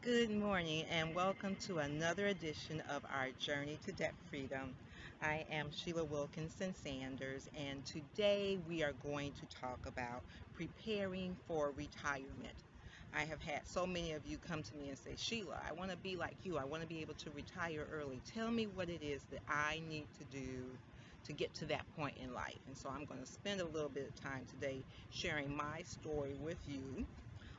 Good morning and welcome to another edition of our Journey to Debt Freedom. I am Sheila Wilkinson-Sanders, and today we are going to talk about preparing for retirement. I have had so many of you come to me and say, Sheila, I want to be like you. I want to be able to retire early. Tell me what it is that I need to do to get to that point in life. And so I'm going to spend a little bit of time today sharing my story with you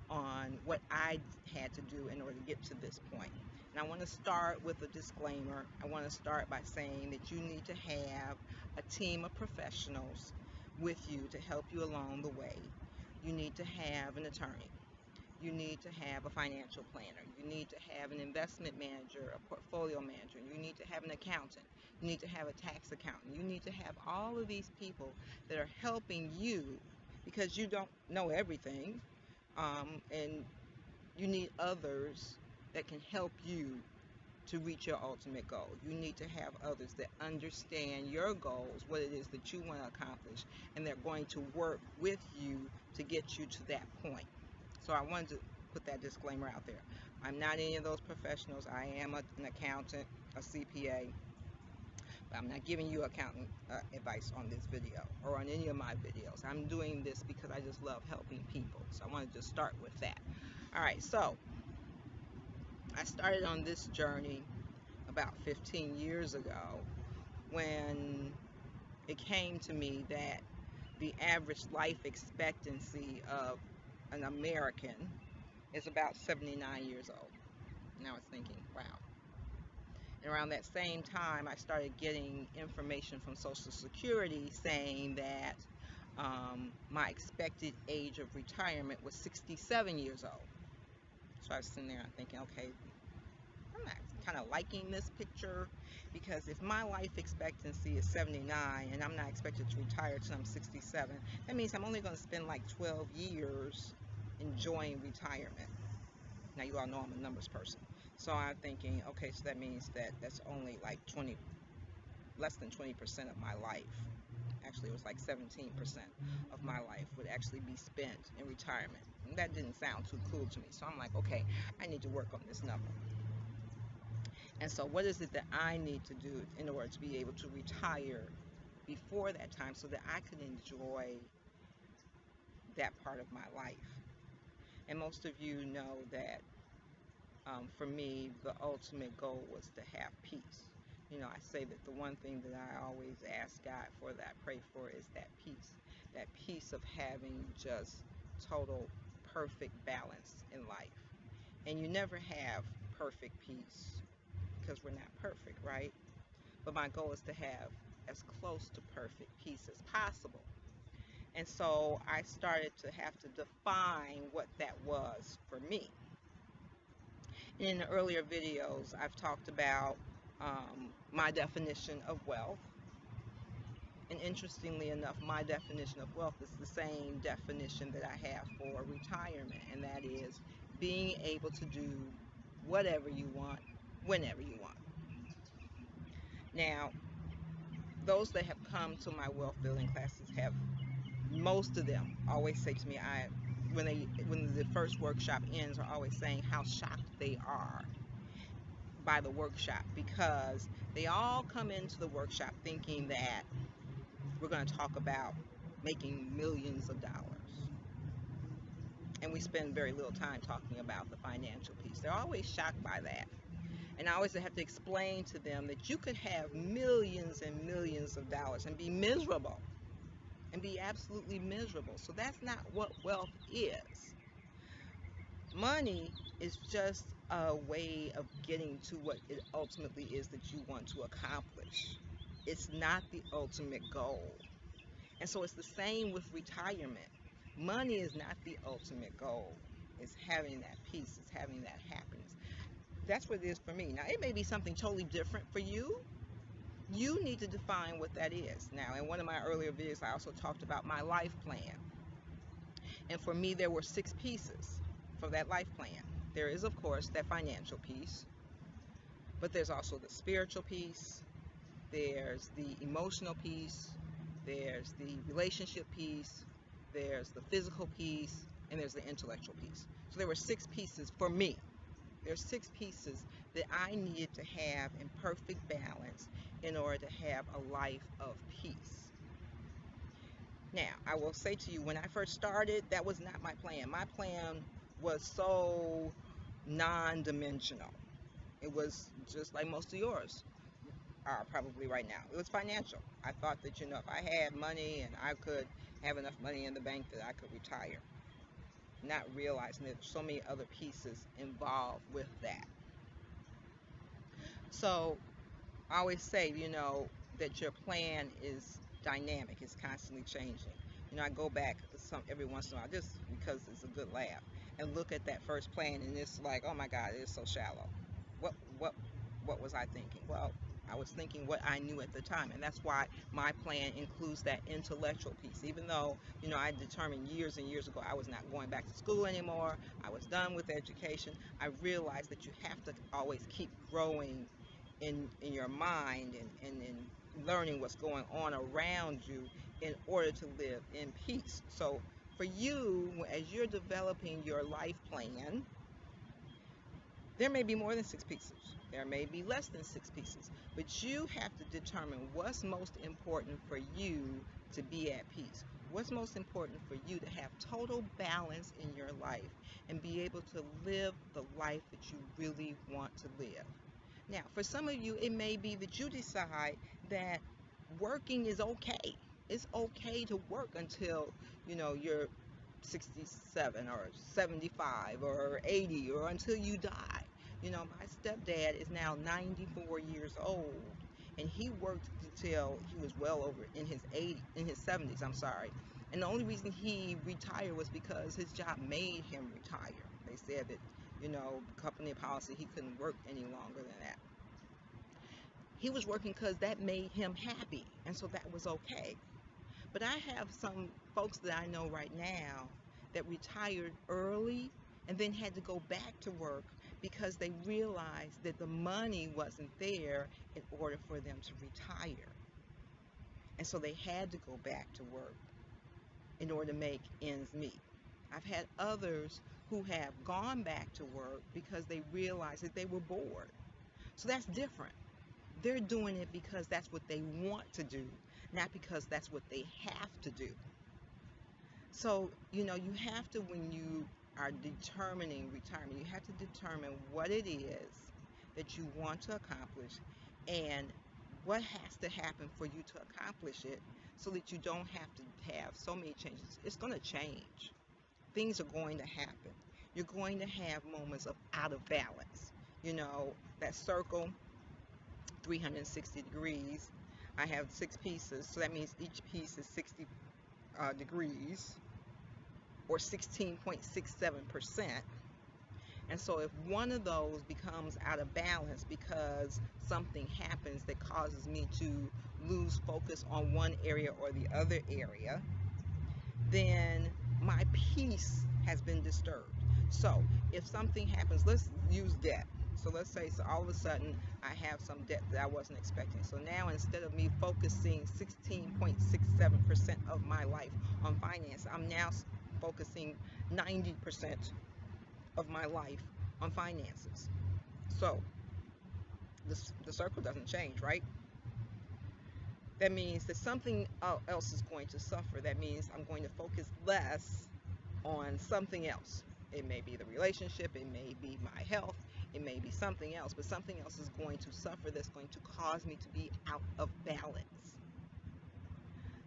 on what I had to do in order to get to this point. And I want to start with a disclaimer. I want to start by saying that you need to have a team of professionals with you to help you along the way. You need to have an attorney. You need to have a financial planner. You need to have an investment manager, a portfolio manager. You need to have an accountant. You need to have a tax accountant. You need to have all of these people that are helping you because you don't know everything. And you need others that can help you to reach your ultimate goal. You need to have others that understand your goals, what it is that you want to accomplish, and they're going to work with you to get you to that point. So I wanted to put that disclaimer out there. I'm not any of those professionals. I am an accountant, a CPA, but I'm not giving you accountant advice on this video or on any of my videos. I'm doing this because I just love helping people. So I wanted to start with that. All right, so I started on this journey about 15 years ago when it came to me that the average life expectancy of an American is about 79 years old. And I was thinking, wow. And around that same time, I started getting information from Social Security saying that my expected age of retirement was 67 years old. So I was sitting there thinking, okay, I'm not kind of liking this picture because if my life expectancy is 79 and I'm not expected to retire till I'm 67, that means I'm only going to spend like 12 years enjoying retirement. Now you all know I'm a numbers person. So I'm thinking, okay, so that means that that's only like less than 20% of my life. Actually, it was like 17% of my life would actually be spent in retirement. And that didn't sound too cool to me. So I'm like, okay, I need to work on this number. And so what is it that I need to do in order to be able to retire before that time so that I could enjoy that part of my life? And most of you know that for me, the ultimate goal was to have peace. You know, I say that the one thing that I always ask God for, that I pray for, is that peace of having just total perfect balance in life. And you never have perfect peace because we're not perfect, right? But my goal is to have as close to perfect peace as possible. And so I started to have to define what that was for me. In the earlier videos, I've talked about my definition of wealth. And interestingly enough, my definition of wealth is the same definition that I have for retirement, and that is being able to do whatever you want, whenever you want. Now, those that have come to my wealth building classes have, most of them always say to me, when the first workshop ends, are always saying how shocked they are by the workshop, because they all come into the workshop thinking that we're going to talk about making millions of dollars, and we spend very little time talking about the financial piece. They're always shocked by that, and I always have to explain to them that you could have millions and millions of dollars and be miserable, and be absolutely miserable. So that's not what wealth is. Money is just a way of getting to what it ultimately is that you want to accomplish. It's not the ultimate goal. And so it's the same with retirement. Money is not the ultimate goal. It's having that peace, it's having that happiness. That's what it is for me. Now, it may be something totally different for you. You need to define what that is. Now, in one of my earlier videos, I also talked about my life plan. And for me, there were 6 pieces for that life plan. There is, of course, that financial piece, but there's also the spiritual piece, there's the emotional piece, there's the relationship piece, there's the physical piece, and there's the intellectual piece. So there were 6 pieces for me. There's 6 pieces that I needed to have in perfect balance in order to have a life of peace. Now, I will say to you, when I first started, that was not my plan. My plan was so non-dimensional. It was just like most of yours are probably right now. It was financial. I thought that, if I had money and I could have enough money in the bank that I could retire, not realizing that there's so many other pieces involved with that. So I always say, that your plan is dynamic, it's constantly changing. I go back some every once in a while just because it's a good laugh and look at that first plan, and it's like, oh my God, it is so shallow. What what what was I thinking? Well, I was thinking what I knew at the time, and that's why my plan includes that intellectual piece. Even though, I determined years and years ago I was not going back to school anymore, I was done with education, I realized that you have to always keep growing in your mind and in learning what's going on around you in order to live in peace. So for you, as you're developing your life plan, there may be more than 6 pieces. There may be less than 6 pieces. But you have to determine what's most important for you to be at peace. What's most important for you to have total balance in your life and be able to live the life that you really want to live. Now, for some of you, it may be that you decide that working is okay. It's okay to work until, you're 67 or 75 or 80 or until you die. My stepdad is now 94 years old, and he worked until he was well over in his 70s, I'm sorry. And the only reason he retired was because his job made him retire. They said that, company policy, he couldn't work any longer than that. He was working because that made him happy, and so that was okay. But I have some folks that I know right now that retired early and then had to go back to work because they realized that the money wasn't there in order for them to retire. And so they had to go back to work in order to make ends meet. I've had others who have gone back to work because they realized that they were bored. So that's different. They're doing it because that's what they want to do, not because that's what they have to do. So, you have to, when you are determining retirement, you have to determine what it is that you want to accomplish and what has to happen for you to accomplish it so that you don't have to have so many changes. It's going to change. Things are going to happen. You're going to have moments of out of balance. That circle, 360 degrees. I have 6 pieces, so that means each piece is 60 degrees, or 16.67%. And so if one of those becomes out of balance because something happens that causes me to lose focus on one area or the other area, then my peace has been disturbed. So if something happens, let's use debt. So let's say, so all of a sudden I have some debt that I wasn't expecting. So now, instead of me focusing 16.67% of my life on finance, I'm now focusing 90% of my life on finances. So the circle doesn't change, right? That means that something else is going to suffer. That means I'm going to focus less on something else. It may be the relationship, it may be my health, it may be something else, but something else is going to suffer that's going to cause me to be out of balance.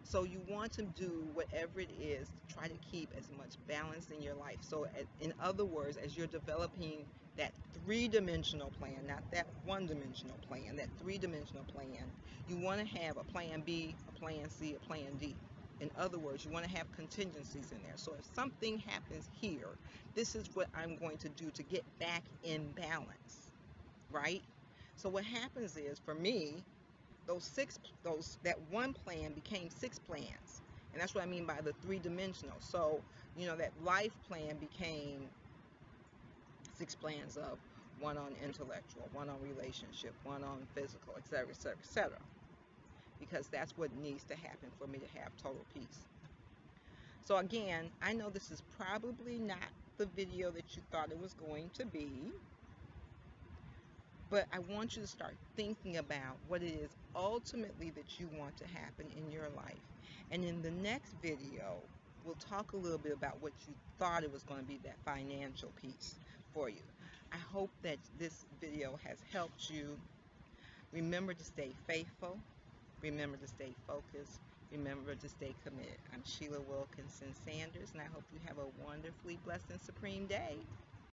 So you want to do whatever it is to try to keep as much balance in your life. So in other words, as you're developing that 3-dimensional plan, not that 1-dimensional plan, that 3-dimensional plan, you want to have a plan B, a plan C, a plan D. In other words, you want to have contingencies in there. So if something happens here, this is what I'm going to do to get back in balance, right? So what happens is, for me, that one plan became 6 plans. And that's what I mean by the 3-dimensional. So, that life plan became 6 plans of one on intellectual, one on relationship, one on physical, etc., etc., etc. Because that's what needs to happen for me to have total peace. So again, I know this is probably not the video that you thought it was going to be, But I want you to start thinking about what it is ultimately that you want to happen in your life. And in the next video, we'll talk a little bit about what you thought it was going to be, that financial piece for you. I hope that this video has helped you. Remember to stay faithful. Remember to stay focused. Remember to stay committed. I'm Sheila Wilkinson-Sanders, and I hope you have a wonderfully blessed and supreme day.